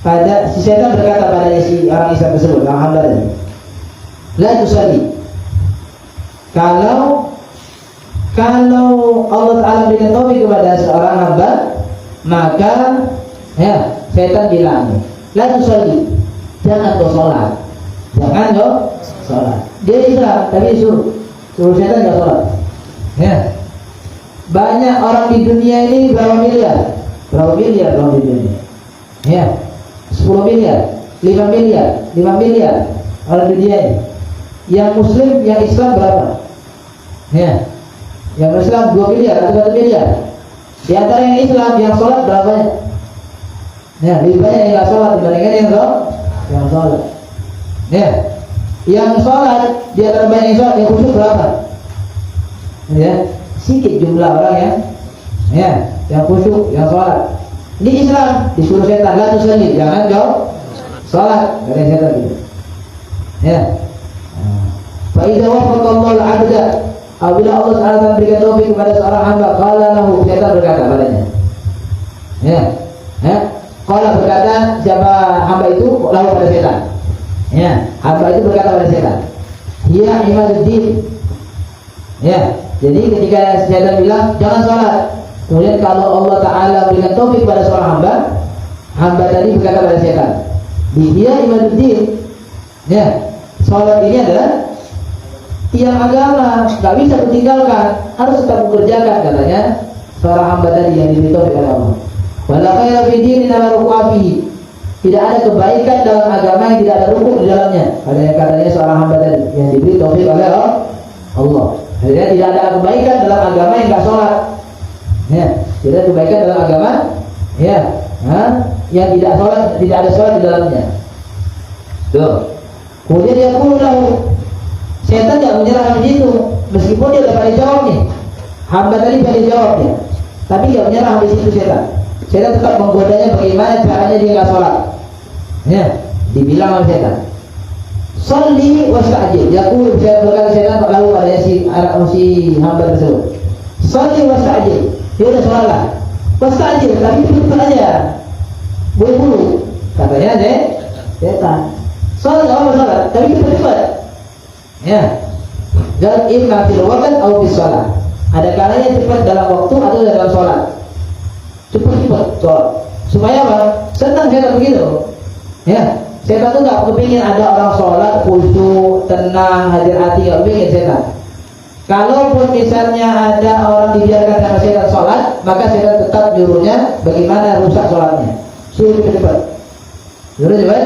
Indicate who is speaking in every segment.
Speaker 1: pada si setan berkata pada si orang Islam tersebut, orang hamba tadi, la tusalli. Kalau Allah Ta'ala berikan taufik kepada seorang hamba, maka ya setan bilang, la tusalli, jangan kau sholat, jangan kau sholat. Dia Islam tapi suruh setan nggak sholat. Ya, banyak orang di dunia ini berapa miliar orang di dunia. Ya, 10 miliar, 5 miliar orang di dunia ini. Yang Muslim, yang Islam berapa? Ya, yang Islam 2 miliar atau 1 miliar. Di antara yang Islam, yang sholat berapa banyak? Ya, lebih banyak yang nggak sholat dibandingkan yang sholat. Ya, yang sholat di antara banyak yang sholat, yang khusyuk berapa? Ya, sedikit jumlah orang yang khusyuk, yang sholat. Ini Islam disuruh setan, la tusalli, jangan kau sholat, kata setan gitu. Ya. Fa idza wafaqa Allahu al-'abda, apabila Allah Ta'ala memberikan taufik kepada seorang hamba, qala lahu, setan berkata padanya. Qala berkata siapa hamba itu lahu pada setan. Ya, hamba itu berkata pada setan, "Ya imaduddin." Ya, jadi ketika setan bilang jangan sholat, kemudian kalau Allah Ta'ala berikan taufik pada seorang hamba tadi berkata pada setan, "Dia imaduddin." Ya, sholat ini adalah tiang agama, nggak bisa ditinggalkan, harus tetap mengerjakan, katanya seorang hamba tadi yang diberi taufik oleh Allah. Wala khaira fi dinin la ruqa fihi. Tidak ada kebaikan dalam agama yang tidak ada rukuk di dalamnya. Katanya seorang hamba tadi yang diberi taufik oleh Allah. Jadi tidak ada kebaikan dalam agama yang nggak sholat. Ya, tidak ada kebaikan dalam agama yang tidak sholat, tidak ada sholat di dalamnya. Tuh. Kemudian dia pulang. Setan tidak menyerah di situ, meskipun dia dapat dijawab nih. Hamba tadi pada jawab dia, tapi tidak menyerah di situ setan. Setan tetap menggodanya bagaimana caranya dia nggak sholat. Ya, dibilang oleh setan, "Sholli wasta'jil." Yaqul, saya berkata setan lalu pada si hamba tersebut, "Sholli wasta'jil." Dia udah sholatlah, wasta'jil, tapi cepet aja, buru-buru, katanya setan. Sholat nggak apa sholat, tapi cepet-cepet. Ya, dan imma fil waqt atau fis shalah. Ada kalanya cepat dalam waktu atau dalam sholat. Cepat sholat. Supaya apa? Senang setan begitu. Ya, setan itu nggak kepingin ada orang sholat khusyuk, tenang, hadir hati, nggak kepingin setan. Kalaupun misalnya ada orang dibiarkan sama setan sholat, maka setan tetap nyuruhnya bagaimana rusak sholatnya. Suruh cepat. Suruh cepat.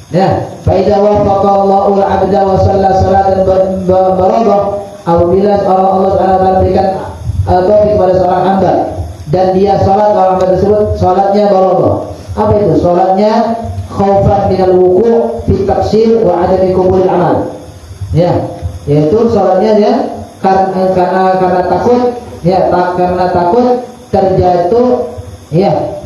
Speaker 1: Ya, fa idza wafaqa Allahu al-'abda wa shalla salatan baradah, apabila Allah Ta'ala berikan taufik kepada seorang hamba dan dia salat, orang hamba tersebut salatnya baradah. Apa itu? Salatnya khaufan minal wuqu' fi taqsir wa 'adami qabulil amal. Ya, yaitu salatnya ya karena takut, karena takut terjatuh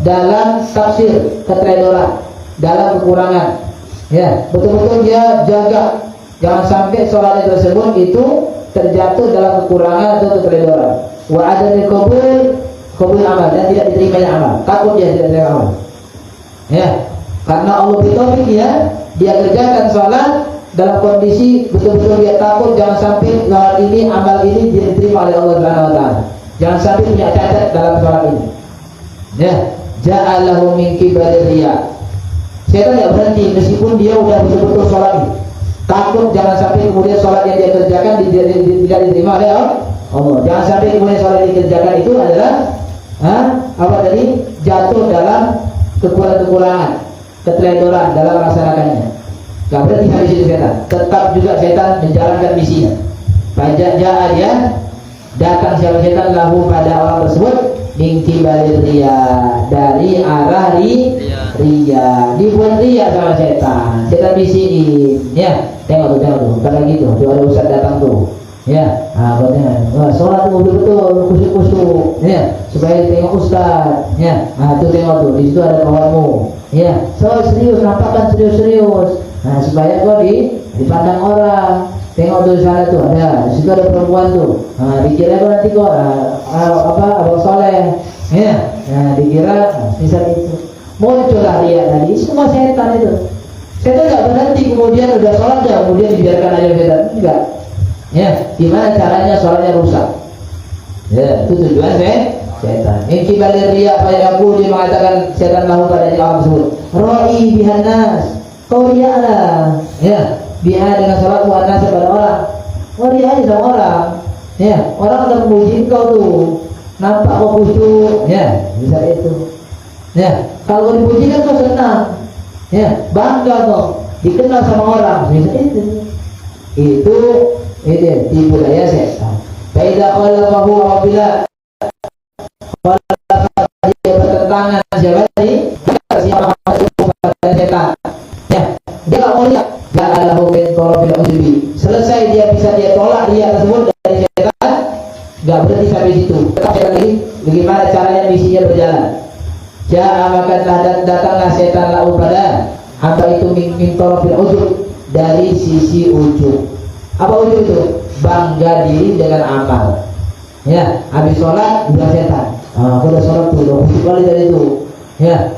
Speaker 1: dalam tafsir, keteledoran, dalam kekurangan. Ya, betul-betul dia jaga jangan sampai sholatnya tersebut itu terjatuh dalam kekurangan atau keteledoran. Wa adami qabul amal, dan tidak diterimanya amal. Takut dia tidak diterima amal. Ya, karena Allah beri taufik dia kerjakan sholat dalam kondisi betul-betul dia takut jangan sampai amal ini diterima oleh Allah Subhanahu wa taala. Jangan sampai punya cacat dalam sholat ini. Ya, ja'alahu min kibalir riya. Setan tidak berhenti meskipun dia udah betul-betul sholat. Takut jangan sampai kemudian sholat yang dia kerjakan tidak diterima oleh Allah. Jangan sampai kemudian sholat yang dikerjakan itu adalah jatuh dalam kekurangan, keteledoran dalam melaksanakannya. Gak berhenti habis itu setan. Tetap juga setan menjalankan misinya. Pajak dia datang siapa setan lahu pada orang tersebut mingki balik ria, dari arah ria, dibuat ria sama setan bisikin, tengok tuh, bentar lagi tuh ada ustaz datang tuh, buatnya, sholat tuh betul khusyuk, supaya tengok ustaz, tuh tengok tuh, di situ ada kawanmu, so serius, nampakkan serius, supaya kau dipandang orang. Tengok tuh di sana tuh ada, di situ ada perempuan tuh. Dikira kok nanti kok abang soleh, dikira misal itu. muncullah riya tadi, semua setan itu. Setan nggak berhenti kemudian udah sholat ya kemudian dibiarkan aja setan, enggak. Ya, gimana caranya sholatnya rusak? Ya, itu tujuan setan. Inki balir riya fayaku, dia mengatakan setan lahu pada orang tersebut. Roi bihanas, kau riya lah. Ya, biha dengan sholat muannas kepada orang. Oh riya aja sama orang. Ya, orang akan memuji kau tuh. Nampak kau khusyuk, ya, bisa itu. Ya, kalau dipuji kan kau senang. Ya, bangga kau, dikenal sama orang, bisa itu. Itu tipu daya setan. Faida qala fahu apabila dia bertentangan siapa tadi? Siapa pada setan. Ya, dia nggak mau lihat. Dia adalah min tarabil ujubi. Selesai dia bisa dia tolak dia tersebut dari setan, nggak berhenti sampai situ. Tetap lagi, bagaimana caranya misinya berjalan. Ja'a maka datanglah setan lahu pada hamba itu min tarabil ujub, dari sisi ujub. Apa ujub itu? Bangga diri dengan amal. Ya, habis sholat bilang setan, aku udah sholat tuh, udah khusyuk kali dari itu. Ya,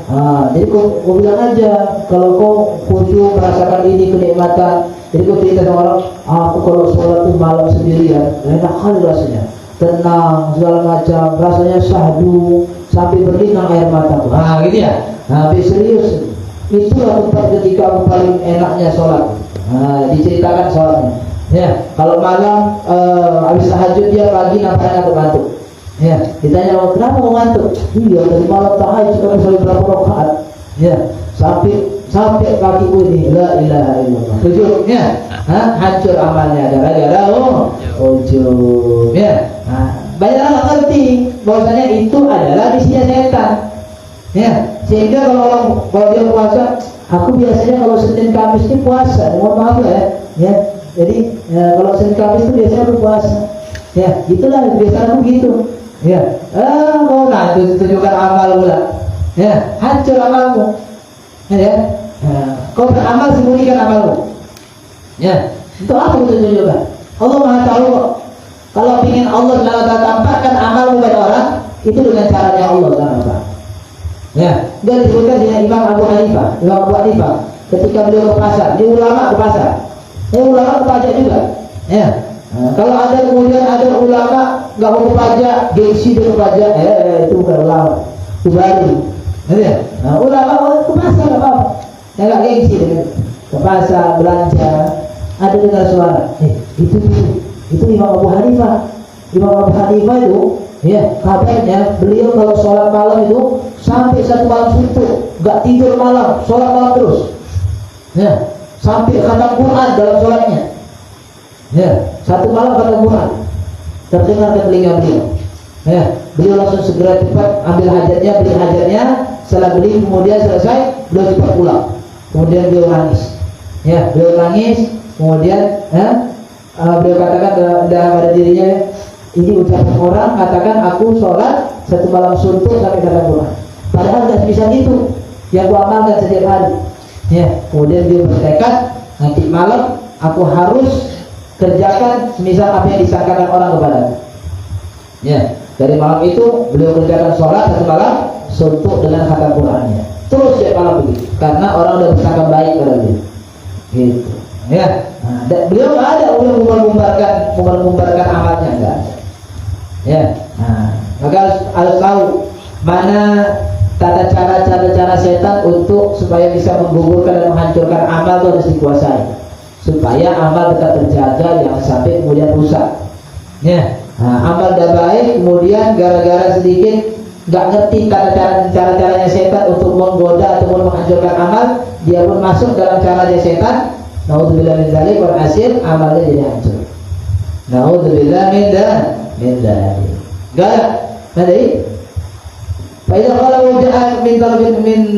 Speaker 1: jadi kau bilang aja kalau kau khusyuk merasakan ini kenikmatan. Jadi kau cerita sama orang, aku kalau sholat tuh malam sendirian, enak kali rasanya, tenang segala macam, rasanya syahdu sampai berlinang air mataku. Gitu ya. Habis serius, itulah tempat ketika aku paling enaknya sholat. Diceritakan sholatnya. Ya, kalau malam habis tahajud dia pagi nampaknya ngantuk. Ya, ditanya kenapa mau ngantuk? Iya, dari malam tahajud kami sampai berapa rakaat. Ya, sampai kakiku ini la ilaha illallah. Ujub, ya. Hancur amalnya gara-gara ujub. Ya. Banyak orang ngerti bahwasanya itu adalah misinya setan. Ya, sehingga kalau dia puasa, aku biasanya kalau Senin Kamis ini puasa. Mohon maaf ya. Jadi kalau Senin Kamis itu biasanya aku puasa. Ya, gitulah biasanya aku gitu. Ya, mau tunjukkan amal pula. Ya, hancur amalmu. Ya, kau beramal sembunyikan amalmu. Ya, itu apa itu tunjukkan? Allah Maha tahu kok. Kalau ingin Allah tampakkan amalmu pada orang, itu dengan caranya Allah SWT. Ya, dia disebutkan dengan Imam Abu Hanifah. Ketika beliau ke pasar, dia ulama ke pasar. Ulama ke pajak juga. Ya. Kalau ada kemudian ada ulama nggak mau pajak, gengsi dia pajak, itu bukan ulama, itu baru. Ya. Ulama ke pasar nggak apa-apa, nggak gengsi dia. Ke pasar belanja, ada dengar suara, itu Imam Abu Hanifah. Imam Abu Hanifah itu, ya kabarnya beliau kalau sholat malam itu sampai satu malam suntuk, nggak tidur malam, sholat malam terus. Ya, sampai khatam Quran dalam sholatnya. Ya, satu malam khatam Quran terdengar ke telinga beliau. Ya, beliau langsung segera cepat ambil hajatnya, beli hajatnya. Setelah beli kemudian selesai, beliau cepat pulang. Kemudian beliau nangis. Ya, beliau nangis. Kemudian, beliau katakan dalam pada dirinya, ini ucapan orang katakan aku sholat satu malam suntuk sampai khatam Quran. Padahal tidak bisa gitu. Yang gua amalkan setiap hari. Ya, kemudian dia bertekad nanti malam aku harus kerjakan semisal apa yang disangkakan orang kepada. Ya, dari malam itu beliau kerjakan sholat satu malam suntuk dengan khatam Qurannya. Terus setiap malam begitu, karena orang udah bersangka baik pada dia. Gitu. Ya, beliau nggak ada mengumbarkan amalnya, nggak ada. Ya, maka harus tahu mana tata cara setan untuk supaya bisa menggugurkan dan menghancurkan amal itu harus dikuasai supaya amal tetap terjaga, jangan sampai kemudian rusak. Ya, amal dah baik kemudian gara-gara sedikit nggak ngerti cara-caranya setan untuk menggoda ataupun menghancurkan amal, dia pun masuk dalam caranya setan. Naudzubillah min dzalik, berhasil amalnya jadi hancur. Naudzubillah min dzalik. Enggak, tadi Faidah kalau jahat min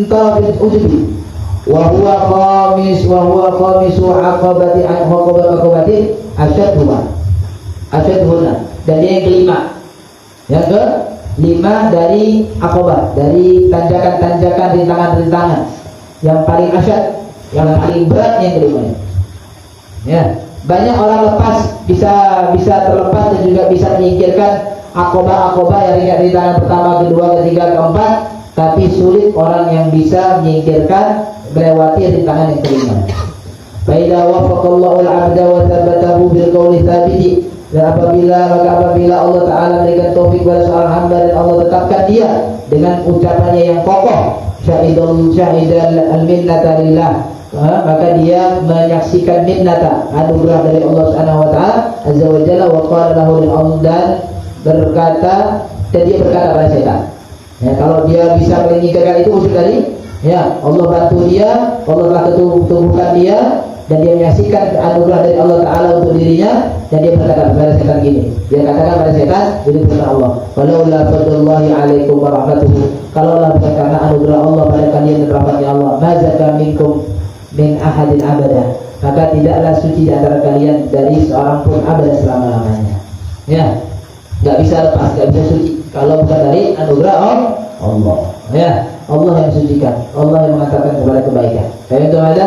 Speaker 1: tarafil ujubi wa huwa khamisu aqabati asyadhuna. Dan dia yang kelima. Yang kelima dari aqabah, dari tanjakan-tanjakan, rintangan-rintangan yang paling asyad, yang paling berat yang kelima. Ya, banyak orang lepas bisa terlepas dan juga bisa menyingkirkan akobah yang rintangan pertama, kedua, ketiga, keempat. tapi sulit orang yang bisa menyingkirkan melewati rintangan yang kelima. Faida wafaqallahu al-'abda wa tsabbatahu bil qawli tsabiti, dan apabila Allah Ta'ala memberikan taufik kepada seorang hamba dan Allah tetapkan dia dengan ucapannya yang kokoh, syahidal al-minnata lillah, maka dia menyaksikan minnata, anugerah dari Allah Subhanahu wa taala azza wa jalla, wa qala lahu, dan berkata, dan dia berkata pada setan. Ya, kalau dia bisa meninggalkan itu usul tadi, ya Allah bantu dia, Allah telah ketumbuhkan dia, dan dia menyaksikan anugerah dari Allah Ta'ala untuk dirinya, dan dia berkata kepada setan gini, dia katakan pada setan, ini firman Allah, walaula fadlullahi alaikum wa rahmatuhu, kalaulah bukan karena anugerah Allah pada kalian dan rahmatnya Allah, mazaka minkum min ahadin abada, maka tidaklah suci di antara kalian dari seorang pun abada selama-lamanya. Ya, nggak bisa lepas, nggak bisa suci kalau bukan dari anugerah Allah. Ya, Allah yang mensucikan, Allah yang mengatakan kepada kebaikan. Kayak itu ada